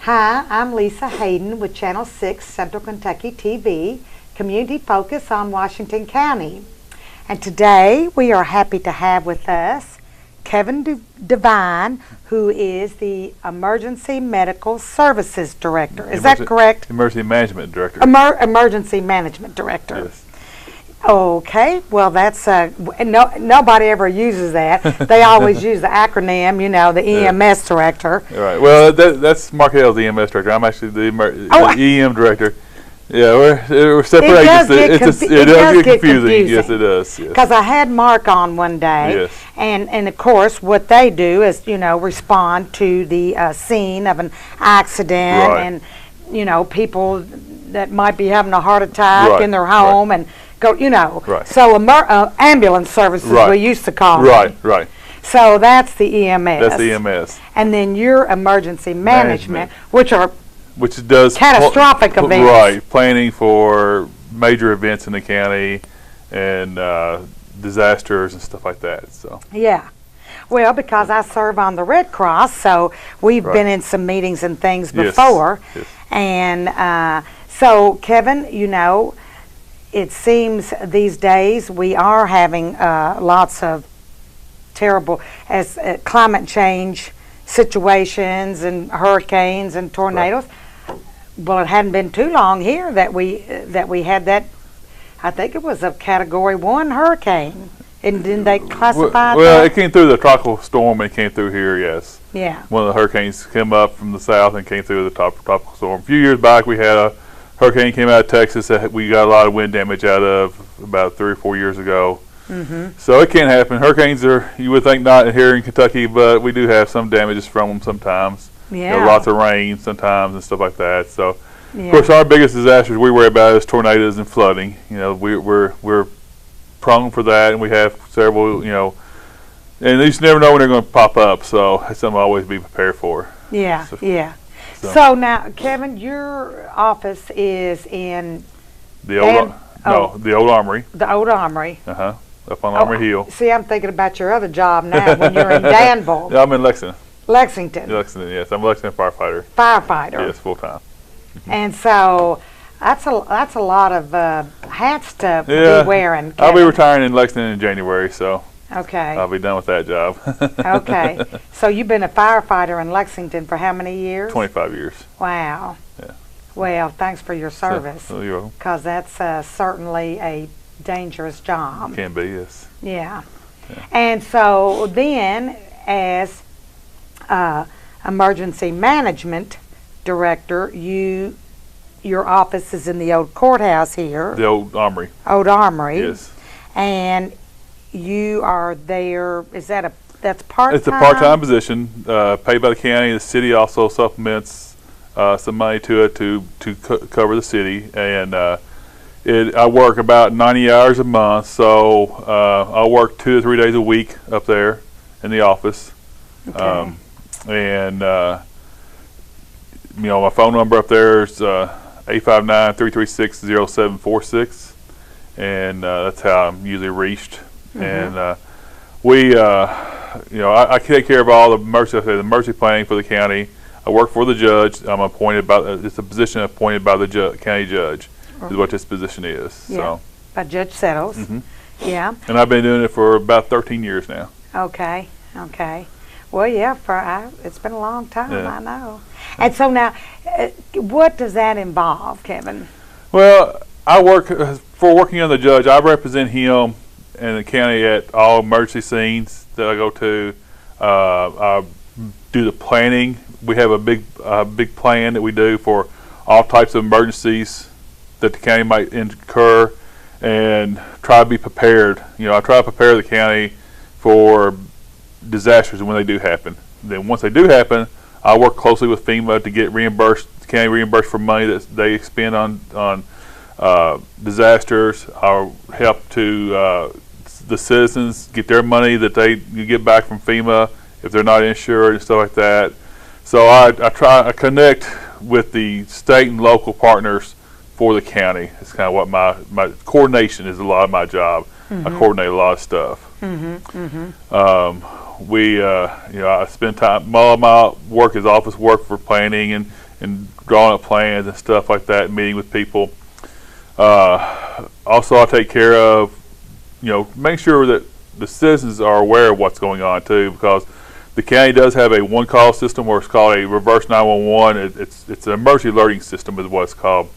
Hi, I'm Lisa Hayden with Channel 6 Central Kentucky TV, community focus on Washington County. And today we are happy to have with us Kevin Devine, who is the Emergency Medical Services Director. Is that correct? Emergency Management Director. Emergency Management Director. Yes. Okay, well that's nobody ever uses that. They always use the acronym, you know, the EMS Director. Right. Well, that's Mark Hale's EMS Director. I'm actually the EM Director. Yeah, we're separate agencies. It does get confusing. Yes, it does. Because I had Mark on one day, yes. and of course what they do is, you know, respond to the scene of an accident, right. and you know, people that might be having a heart attack right. in their home, right. and go, you know. Right. So ambulance services right. we used to call right. them. Right. So that's the EMS. That's the EMS. And then your emergency management. which does catastrophic events. Right, planning for major events in the county and disasters and stuff like that. So. Yeah. Well, because I serve on the Red Cross, so we've right. been in some meetings and things yes. before. Yes. And so, Kevin, you know, it seems these days we are having lots of terrible climate change situations and hurricanes and tornadoes. Right. Well, it hadn't been too long here that we had that. I think it was a Category 1 hurricane, and didn't they classify well, that? It came through the tropical storm and it came through here. Yes. Yeah. One of the hurricanes came up from the south and came through the tropical storm. A few years back, we had a hurricane came out of Texas that we got a lot of wind damage out of about 3 or 4 years ago. Mm-hmm. So it can happen. Hurricanes are, you would think, not here in Kentucky, but we do have some damages from them sometimes. Yeah. You know, lots of rain sometimes and stuff like that. So, yeah. Of course, our biggest disasters we worry about is tornadoes and flooding. You know, we're prone for that, and we have several. You know, and you just never know when they're going to pop up. So that's something to always be prepared for. Yeah, yeah. So now, Kevin, your office is in the old the old Armory. The old Armory. Up on Armory Hill. See, I'm thinking about your other job now when you're in Danville. Yeah, I'm in Lexington. Lexington, yes. I'm a Lexington firefighter. Firefighter. Yes, full time. Mm-hmm. And so that's a lot of hats to be wearing, Kevin. I'll be retiring in Lexington in January, so okay. I'll be done with that job. Okay. So you've been a firefighter in Lexington for how many years? 25 years. Wow. Yeah. Well, thanks for your service. So you're welcome. Because that's certainly a dangerous job. It can be, yes. Yeah. And so then, as emergency management director, your office is in the old courthouse here. The old Armory. Old Armory. Yes. And you are there. That's part-time? It's a part-time position, paid by the county. The city also supplements some money to it to cover the city, and I work about 90 hours a month, so I work 2 to 3 days a week up there in the office. Okay. And you know, my phone number up there is 859-336-0746, and that's how I'm usually reached. Mm-hmm. And we, you know, I take care of all the emergency planning for the county. I work for the judge. I'm appointed by it's a position appointed by the county judge. Is what this position is. Yeah. So. By Judge Settles. Mm-hmm. Yeah. And I've been doing it for about 13 years now. Okay. Okay. Well, yeah, it's been a long time, yeah. I know. And so now, what does that involve, Kevin? Well, I work, for working on the judge, I represent him in the county at all emergency scenes that I go to. I do the planning. We have a big plan that we do for all types of emergencies that the county might incur, and try to be prepared. You know, I try to prepare the county for disasters when they do happen. Then once they do happen, I work closely with FEMA to get reimbursed, the county reimbursed for money that they spend on disasters. I'll help to the citizens get their money that they get back from FEMA if they're not insured and stuff like that. So I connect with the state and local partners for the county. It's kind of what my coordination is. A lot of my job. Mm-hmm. I coordinate a lot of stuff. Mm-hmm. Mm-hmm. You know, I spend time. All of my work is office work for planning and and drawing up plans and stuff like that, meeting with people. Also, I take care of, make sure that the citizens are aware of what's going on too, because the county does have a one-call system, or it's called a reverse 911. It's an emergency alerting system is what it's called.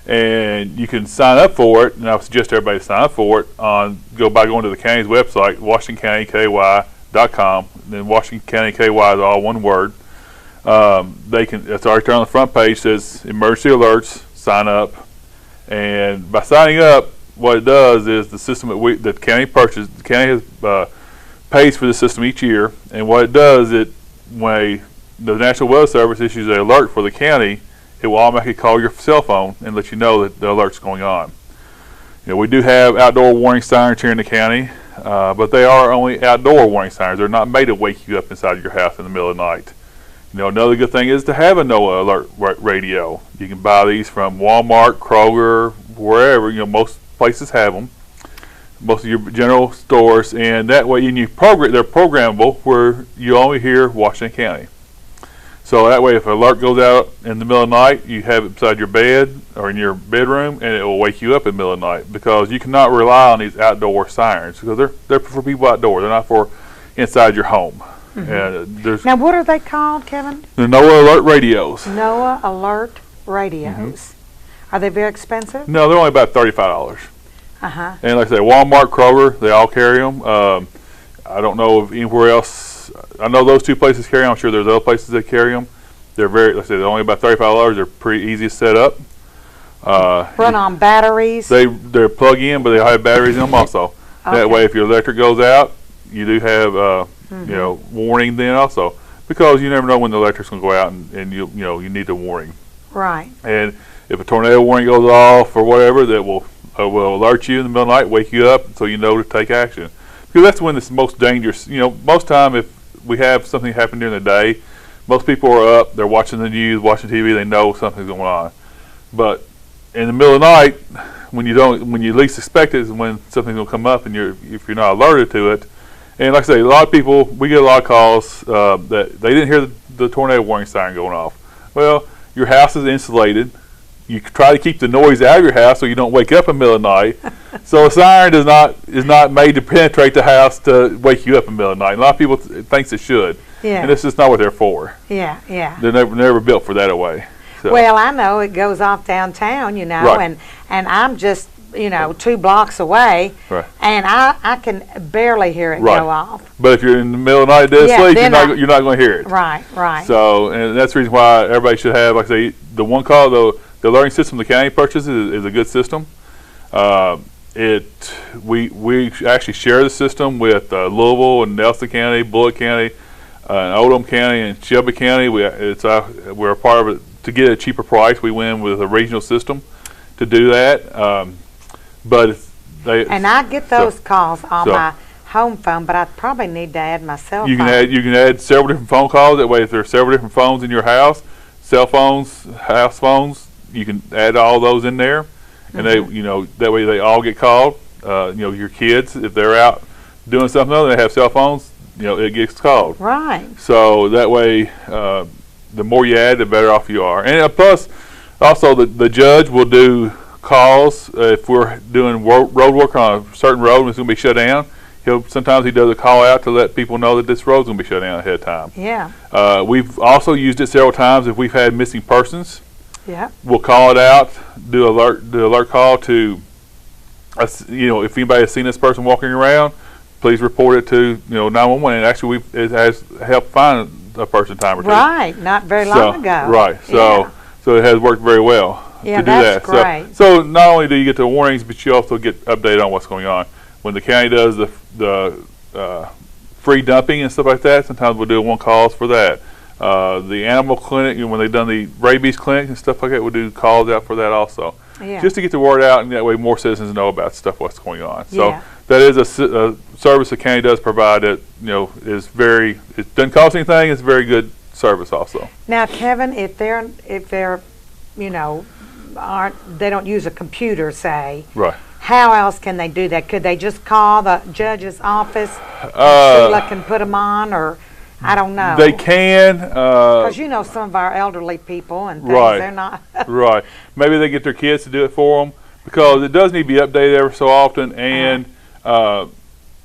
And you can sign up for it, and I would suggest everybody sign up for it go by going to the county's website, WashingtonCountyKY.com. Then Washington County KY is all one word. It's already on the front page, says emergency alerts, sign up. And by signing up, what it does is the system that the county purchased, the county pays for the system each year. And what it does, when the National Weather Service issues an alert for the county, it will automatically call your cell phone and let you know that the alert's going on. We do have outdoor warning sirens here in the county, but they are only outdoor warning sirens. They're not made to wake you up inside your house in the middle of the night. Another good thing is to have a NOAA alert radio. You can buy these from Walmart, Kroger, wherever. Most places have them. Most of your general stores, and that way, they're programmable where you only hear Washington County. So that way, if an alert goes out in the middle of the night, you have it beside your bed or in your bedroom, and it will wake you up in the middle of the night, because you cannot rely on these outdoor sirens, because they're for people outdoors. They're not for inside your home. Mm-hmm. And now, what are they called, Kevin? The NOAA Alert Radios. NOAA Alert Radios. Mm-hmm. Are they very expensive? No, they're only about $35. Uh-huh. And like I say, Walmart, Kroger, they all carry them. I don't know of anywhere else. I know those two places carry them. I'm sure there's other places that carry them. They're they're only about $35. They're pretty easy to set up. Run on batteries? They're plug in, but they have batteries in them also. Okay. That way, if your electric goes out, you do have warning then also, because you never know when the electric's going to go out, and you need the warning. Right. And if a tornado warning goes off or whatever, that will alert you in the middle of the night, wake you up, so you know to take action. Because that's when it's most dangerous. Most time if we have something happen during the day, most people are up, they're watching the news, watching TV, they know something's going on. But in the middle of the night, when you least expect it, is when something's going to come up, and if you're not alerted to it. And like I say, a lot of people, we get a lot of calls that they didn't hear the tornado warning siren going off. Well, your house is insulated. You try to keep the noise out of your house so you don't wake up in the middle of the night. So a siren is not made to penetrate the house to wake you up in the middle of the night. A lot of people thinks it should. Yeah. And this is not what they're for. Yeah, yeah. They're never built for that away. So. Well, I know it goes off downtown, right. and I'm just 2 blocks away, right. And I can barely hear it right. go off. But if you're in the middle of the night dead asleep, you're not going to hear it. Right, right. So, and that's the reason why everybody should have, like I say, the one call, the alerting system the county purchases is a good system. We actually share the system with Louisville and Nelson County, Bullitt County, and Oldham County, and Shelby County. We're a part of it. To get a cheaper price, we went with a regional system to do that. I get those calls on my home phone, but I probably need to add my cell phone. You can add several different phone calls. That way, if there are several different phones in your house, cell phones, house phones, you can add all those in there, and that way they all get called. Your kids, if they're out doing something other, they have cell phones. It gets called. Right. So that way, the more you add, the better off you are. And plus, also the judge will do calls if we're doing road work on a certain road and it's going to be shut down. Sometimes he does a call out to let people know that this road's going to be shut down ahead of time. Yeah. We've also used it several times if we've had missing persons. Yeah. We'll call it out, do alert call to, if anybody has seen this person walking around, please report it to 911. And actually, it has helped find a person time or two. Right. Not very long ago. Right. So it has worked very well. Yeah, to do that's that. great. So not only do you get the warnings, but you also get updated on what's going on. When the county does the free dumping and stuff like that, sometimes we'll do one calls for that. The animal clinic, when they've done the rabies clinic and stuff like that, we'll do calls out for that also. Yeah. Just to get the word out, and that way more citizens know about what's going on. So yeah. That is a service the county does provide that it doesn't cost anything. It's a very good service also. Now, Kevin, if they're they don't use a computer, say. Right. How else can they do that? Could they just call the judge's office and Sheila can put them on, or I don't know. They can. Because you know some of our elderly people and things, Right. they're not. Right. Maybe they get their kids to do it for them, because it does need to be updated every so often, and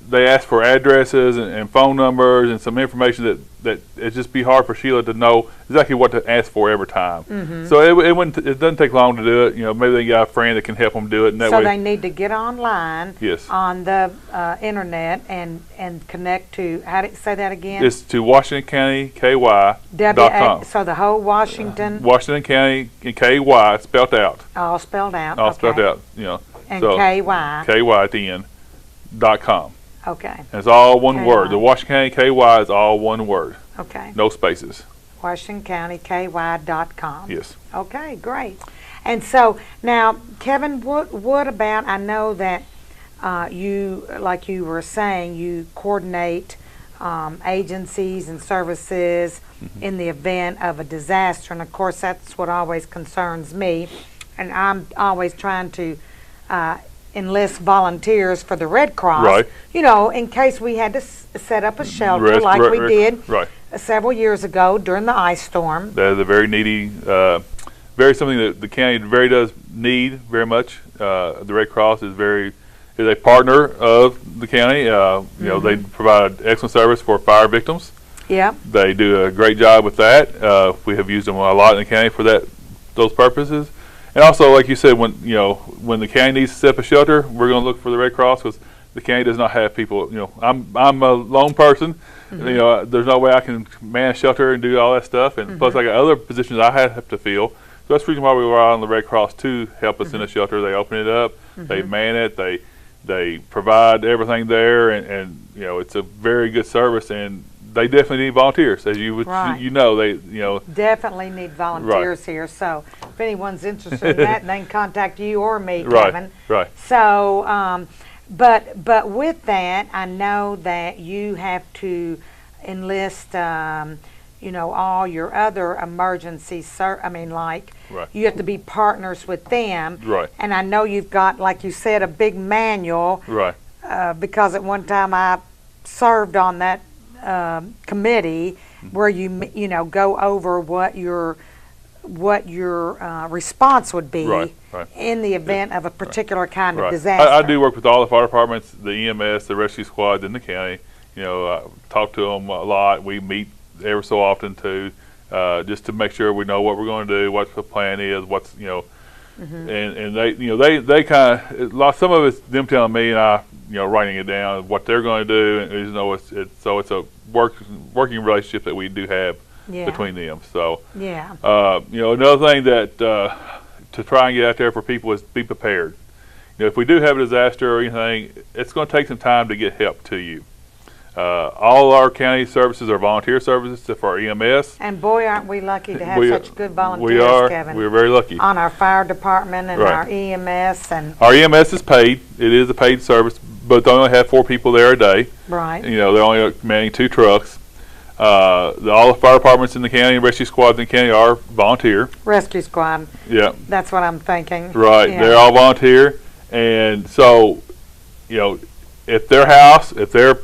they ask for addresses and phone numbers and some information that it'd just be hard for Sheila to know exactly what to ask for every time. So it doesn't take long to do it. You know, maybe they got a friend that can help them do it, and that So way. they need to get online Yes. on the internet and connect to, how did you say that again? It's to WashingtonCountyKY.com. So the whole Washington, Washington County and KY spelled out. all spelled out. All okay. spelled out. You know. And so, KY. KY at the end. .com. Okay. And it's all one KY. word. The Washington County KY is all one word. Okay. No spaces. WashingtonCountyKY.com. Yes. Okay, great. And so now, Kevin, what about? I know that you, like you were saying, you coordinate agencies and services in the event of a disaster, and of course that's what always concerns me. And I'm always trying to enlist volunteers for the Red Cross. Right. You know, in case we had to set up a shelter like we did Right. several years ago during the ice storm. That is a very needy, very something that the county very does need very much. The Red Cross is a partner of the county. You know, they provide excellent service for fire victims. Yeah. They do a great job with that. We have used them a lot in the county for those purposes. And also, like you said, when the county needs to set up a shelter, we're going to look for the Red Cross, because the county does not have people. You know, I'm a lone person. You know, there's no way I can man a shelter and do all that stuff. And plus, I got other positions I have to fill. So that's the reason why we rely on the Red Cross to help us in a shelter. They open it up, they man it, they provide everything there, and you know, it's a very good service. And they definitely need volunteers, as you would, Right. you know, Definitely need volunteers here. So if anyone's interested in that, they can contact you or me, Kevin. Right. So, but with that, I know that you have to enlist, you know, all your other emergency, like Right. you have to be partners with them. Right. And I know you've got, like you said, a big manual. Right. Because at one time I served on that committee where you know go over what your response would be Right. in the event of a particular kind of Right. disaster. I do work with all the fire departments, the EMS, the rescue squads in the county. You know, talk to them a lot. We meet every so often too, just to make sure we know what we're going to do, what the plan is, what's and they kind of some of it's them telling me and I writing it down what they're going to do, and it's a working relationship that we do have between them. So Yeah. another thing that to try and get out there for people is be prepared. You know, if we do have a disaster or anything, it's going to take some time to get help to you. All our county services are volunteer services, except for our EMS. And boy, aren't we lucky to have We- such good volunteers, We are. Kevin. We're very lucky. On our fire department and Right. our EMS and Our EMS is paid. It is a paid service, but they only have 4 people there a day. right. You know, they're only manning 2 trucks. All the fire departments in the county and rescue squads in the county are volunteer. Rescue squad. Yeah, That's what I'm thinking. right. Yeah. They're all volunteer, and so, if their house, if their,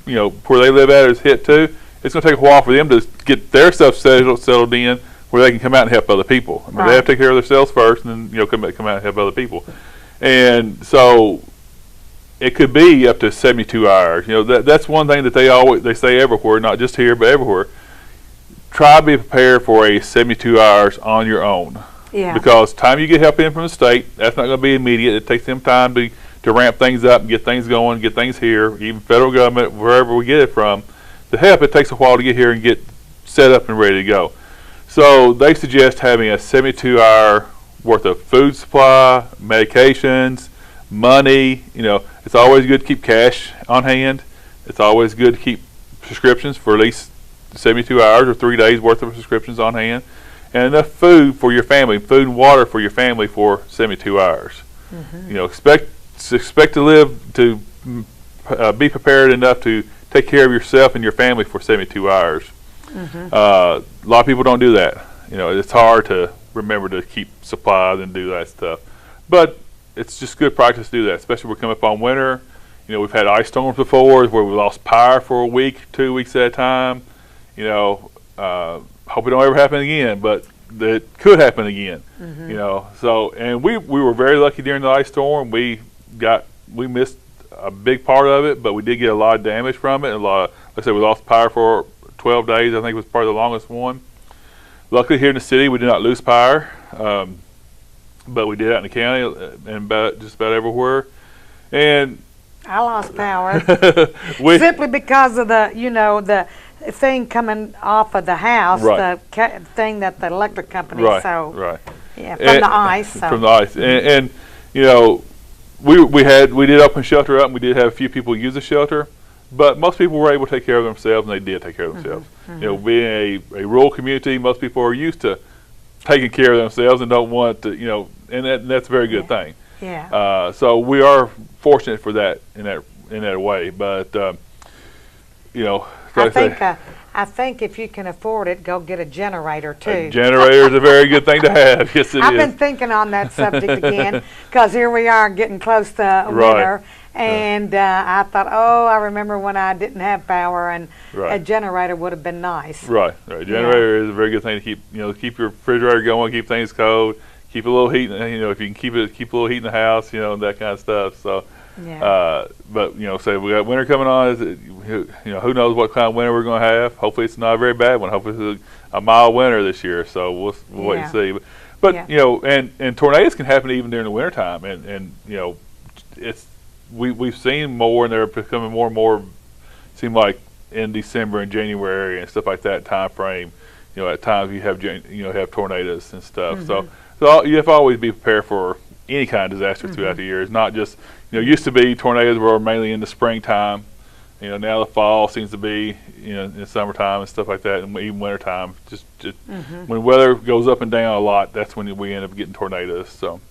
where they live at is hit too, it's going to take a while for them to get their stuff settled in, where they can come out and help other people. I mean, they have to take care of themselves first, and then come out and help other people. And so, it could be up to 72 hours. That's one thing that they say everywhere, not just here but everywhere. Try to be prepared for a 72 hours on your own. Yeah. Because time you get help in from the state, that's not going to be immediate. It takes them time to ramp things up and get things going, get things here. Even federal government, wherever we get it from, the help, it takes a while to get here and get set up and ready to go. So they suggest having a 72-hour worth of food supply, medications, money. It's always good to keep cash on hand. It's always good to keep prescriptions for at least 72 hours or 3 days worth of prescriptions on hand, and enough food for your family, food and water for your family for 72 hours. Expect to live to be prepared enough to take care of yourself and your family for 72 hours. A lot of people don't do that. It's hard to remember to keep supplies and do that stuff, but it's just good practice to do that, especially we're coming up on winter. We've had ice storms before where we lost power for a week, 2 weeks at a time. Hope it don't ever happen again, but that could happen again. So and we were very lucky during the ice storm. We missed a big part of it, but we did get a lot of damage from it. Like I said, we lost power for 12 days. I think it was probably the longest one. Luckily, here in the city, we did not lose power, but we did out in the county and just about everywhere. And I lost power simply because of the thing coming off of the house, right. the thing that the electric company right, sold. right. Yeah, from the ice. So. From the ice, and we did open shelter up, and we did have a few people use the shelter, but most people were able to take care of themselves, and they did take care of themselves. Being a rural community, most people are used to taking care of themselves and don't want to, and that's a very good thing. Yeah. So we are fortunate for that in that way, but I think if you can afford it, go get a generator too. A generator is a very good thing to have. Yes, it is. I've been thinking on that subject again because here we are getting close to right. winter, and I thought, I remember when I didn't have power, and right. a generator would have been nice. Right. Generator is a very good thing to keep your refrigerator going, keep things cold, keep a little heat. If you can keep a little heat in the house, that kind of stuff. So. Yeah. But say we got winter coming on. Who knows what kind of winter we're going to have? Hopefully it's not a very bad one. Hopefully it's a mild winter this year. So we'll wait and see. But and tornadoes can happen even during the winter time. And it's we've seen more, and they're becoming more and more. Seem like in December and January and stuff like that time frame. At times you have tornadoes and stuff. So you have to always be prepared for any kind of disaster throughout the year. It's not just used to be tornadoes were mainly in the springtime. Now the fall seems to be in the summertime and stuff like that, and even wintertime. Just when weather goes up and down a lot, that's when we end up getting tornadoes. So.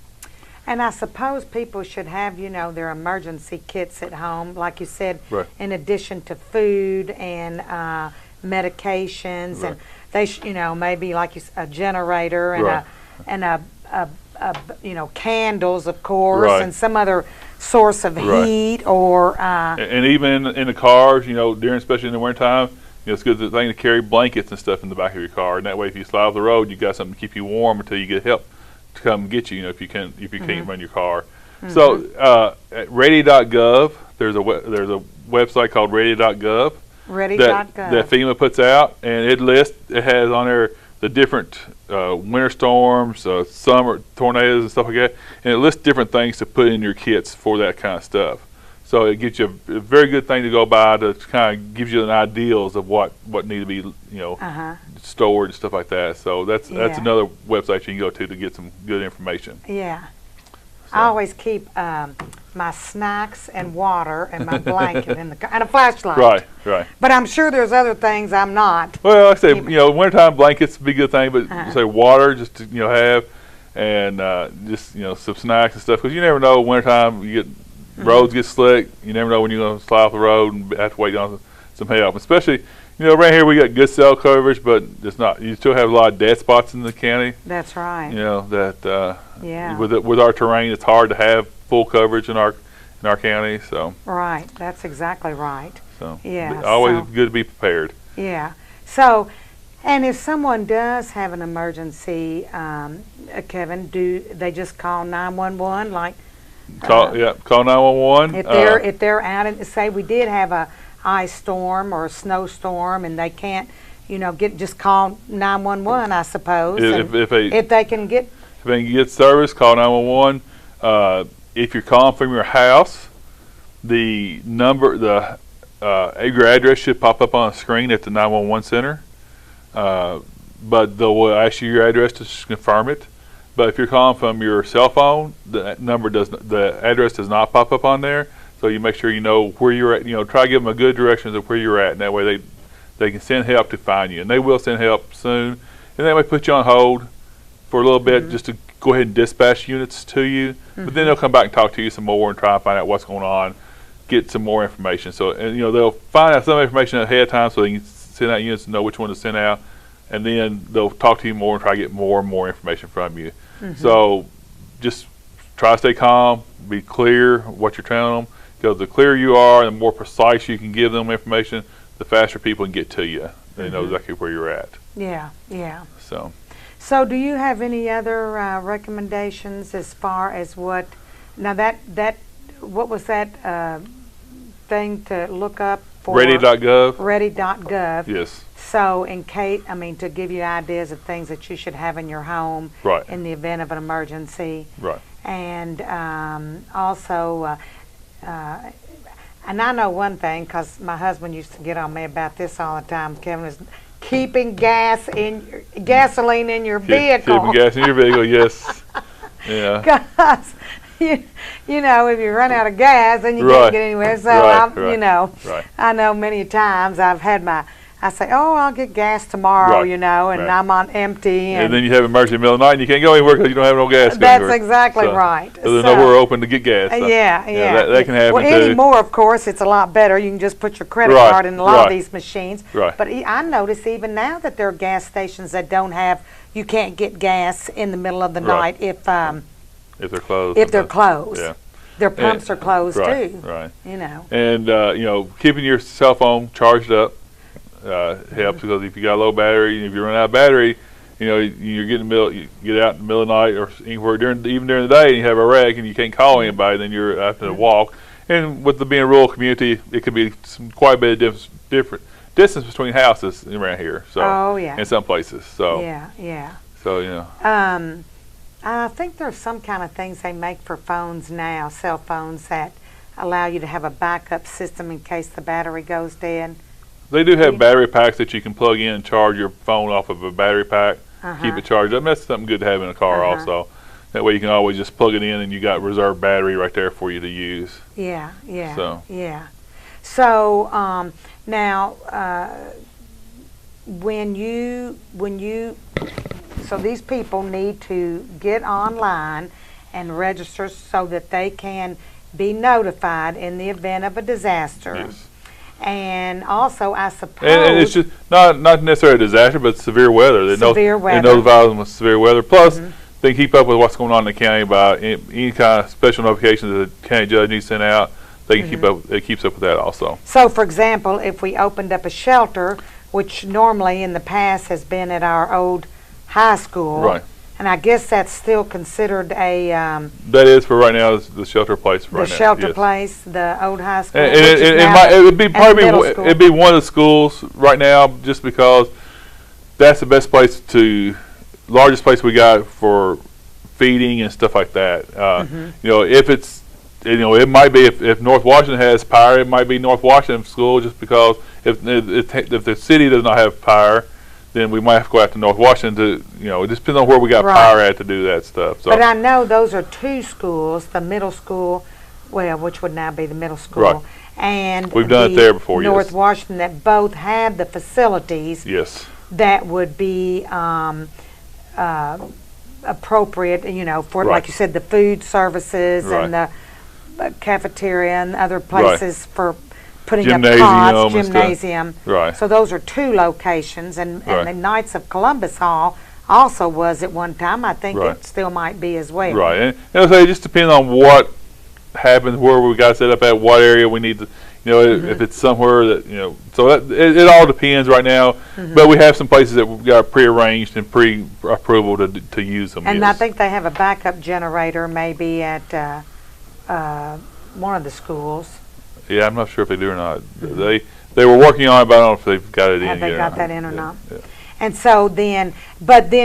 And I suppose people should have their emergency kits at home, like you said, right. in addition to food and medications, right. and they maybe like a generator and right. Candles, of course, right. and some other source of right. heat, or and even in the cars, especially in the wintertime, it's a good thing to carry blankets and stuff in the back of your car, and that way if you slide off the road, you got something to keep you warm until you get help to come get you. If you can't run your car. So at ready.gov, there's a website called ready.gov. Ready.gov. That FEMA puts out, and it has on there the different winter storms, summer tornadoes and stuff like that, and it lists different things to put in your kits for that kind of stuff. So it gives you a very good thing to go by to kind of gives you an ideals of what need to be stored and stuff like that. So that's another website you can go to get some good information. Yeah. So. I always keep my snacks and water and my blanket in the car, and a flashlight. Right. But I'm sure there's other things I'm not. Well, like I say, wintertime blankets would be a good thing, but say water just to have, and just some snacks and stuff, because you never know. Wintertime you get roads get slick. You never know when you're going to slide off the road and have to wait on some help. Especially around here we got good cell coverage, but it's not. You still have a lot of dead spots in the county. That's right. With our terrain, it's hard to have full coverage in our county. So right, that's exactly right. So always good to be prepared. Yeah. So, and if someone does have an emergency, Kevin, do they just call 911? Call 911. If they're out and say we did have a ice storm or a snowstorm and they can't, just call 911, I suppose. If they can get service, call 911. If you're calling from your house, the number, your address should pop up on a screen at the 911 center. But they'll ask you your address to confirm it. But if you're calling from your cell phone, the address does not pop up on there. So you make sure you know where you're at. Try to give them a good directions of where you're at, and that way they can send help to find you, and they will send help soon. And they may put you on hold for a little bit just to go ahead and dispatch units to you. But then they'll come back and talk to you some more and try to find out what's going on, get some more information. So they'll find out some information ahead of time so they can send out units to know which one to send out, and then they'll talk to you more and try to get more and more information from you. So just try to stay calm, be clear what you're telling them, because the clearer you are, the more precise you can give them information, the faster people can get to you. They know exactly where you're at. Yeah, yeah. So Do you have any other recommendations as far as what? Now what was that thing to look up for? Ready.gov. Ready.gov. Yes. So to give you ideas of things that you should have in your home Right. in the event of an emergency. Right. And also, and I know one thing because my husband used to get on me about this all the time, Kevin, is keeping gasoline in your vehicle. Keeping gas in your vehicle, yes. Yeah. Because, you know, if you run out of gas, then you Right. can't get anywhere. So, Right. I know many times I say, oh, I'll get gas tomorrow, Right. and Right. I'm on empty. And then you have emergency in the middle of the night and you can't go anywhere because you don't have no gas. That's exactly right. So there's nowhere open to get gas. So, yeah. That can happen well, too. anymore, of course, it's a lot better. You can just put your credit Right, card in a lot of right. these machines. Right. But I notice even now that there are gas stations that you can't get gas in the middle of the Right. night if they're closed. if they're closed. Yeah. Their pumps are closed Right, too. right. You know. And keeping your cell phone charged up helps because if you got a low battery, and if you run out of battery, you get out in the middle of the night or anywhere even during the day, and you have a wreck and you can't call anybody, then you're having to walk. And with being a rural community, it could be quite a bit of different distance between houses around here. So Oh, yeah. in some places. So Yeah. So I think there's some kind of things they make for phones now, cell phones, that allow you to have a backup system in case the battery goes dead. They do have battery packs that you can plug in and charge your phone off of a battery pack. Uh-huh. Keep it charged up. And that's something good to have in a car also. That way you can always just plug it in and you got reserve battery right there for you to use. Yeah. So. Yeah. So now, so these people need to get online and register so that they can be notified in the event of a disaster. Yes. And also, I suppose, And it's just not necessarily a disaster, but severe weather. Severe weather. They notify them with severe weather. Plus, they keep up with what's going on in the county by any kind of special notifications that the county judge needs to send out. They can keep up. It keeps up with that also. So, for example, if we opened up a shelter, which normally in the past has been at our old high school, Right. and I guess that's still considered a That is for right now. Is the shelter place right now. the shelter yes. place, the old high school. And which is now it would be and probably middle school. it'd be one of the schools right now, just because that's the best place largest place we got for feeding and stuff like that. If it's it might be if North Washington has power, it might be North Washington school, just because if the city does not have power, then we might have to go out to North Washington to, it just depends on where we got Right. power at to do that stuff. So, But I know those are two schools, the middle school, which would now be the middle school, Right. and We've done it there before, North yes. Washington, that both have the facilities yes, that would be appropriate, for, Right. like you said, the food services Right. and the cafeteria and other places for putting Gymnasium up and pots, stuff. gymnasium. Right. So those are two locations, and Right. the Knights of Columbus Hall also was at one time. I think Right. it still might be as well. right. And I say it just depends on what happens, where we got set up at, what area we need to. If it's somewhere that so it all depends right now. But we have some places that we've got prearranged and pre-approval to use them. And yes. I think they have a backup generator maybe at one of the schools. Yeah, I'm not sure if they do or not. They were working on it, but I don't know if they've got it in Have yet. they got that in or Yeah, not? yeah. And so then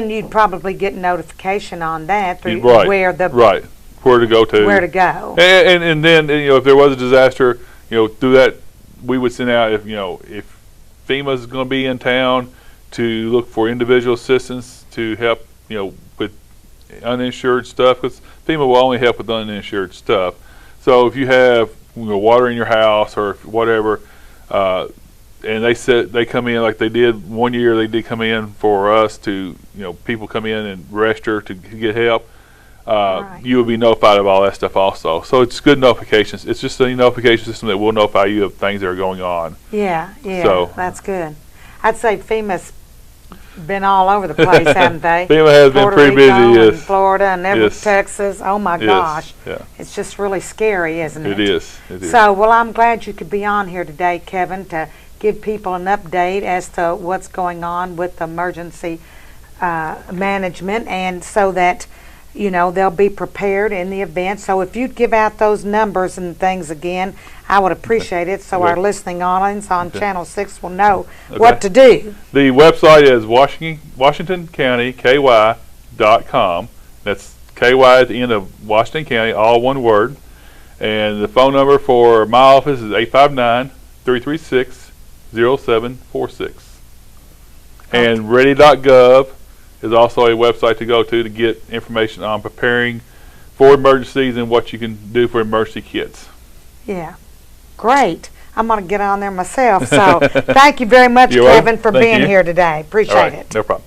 you'd probably get notification on that through Right. where Where to go to. where to go. And then if there was a disaster, through that we would send out if FEMA's going to be in town to look for individual assistance to help with uninsured stuff, because FEMA will only help with uninsured stuff. So if you have water in your house or whatever, and they come in like they did one year, they did come in for us to people come in and register to get help. Right. You will be notified of all that stuff also. So it's good notifications. It's just a notification system that will notify you of things that are going on. Yeah, So- that's good. I'd say FEMA's been all over the place, haven't they? FEMA has been Puerto pretty Rico busy, and yes. Florida and Yes. Texas. Oh my Yes, gosh. yeah. It's just really scary, isn't it? It is. It is. So, well, I'm glad you could be on here today, Kevin, to give people an update as to what's going on with emergency management, and so that, you know, they'll be prepared in the event. So if you'd give out those numbers and things again, I would appreciate it, so Okay. our listening audience on Okay. Channel 6 will know Okay. what to do. The website is WashingtonCountyKY.com. That's KY at the end of Washington County, all one word. And the phone number for my office is 859-336-0746. And ready.gov is also a website to go to get information on preparing for emergencies and what you can do for emergency kits. Yeah, great. I'm going to get on there myself. So thank you very much, You're welcome. Kevin, for Thank being you. here today. All Appreciate right, it. no problem.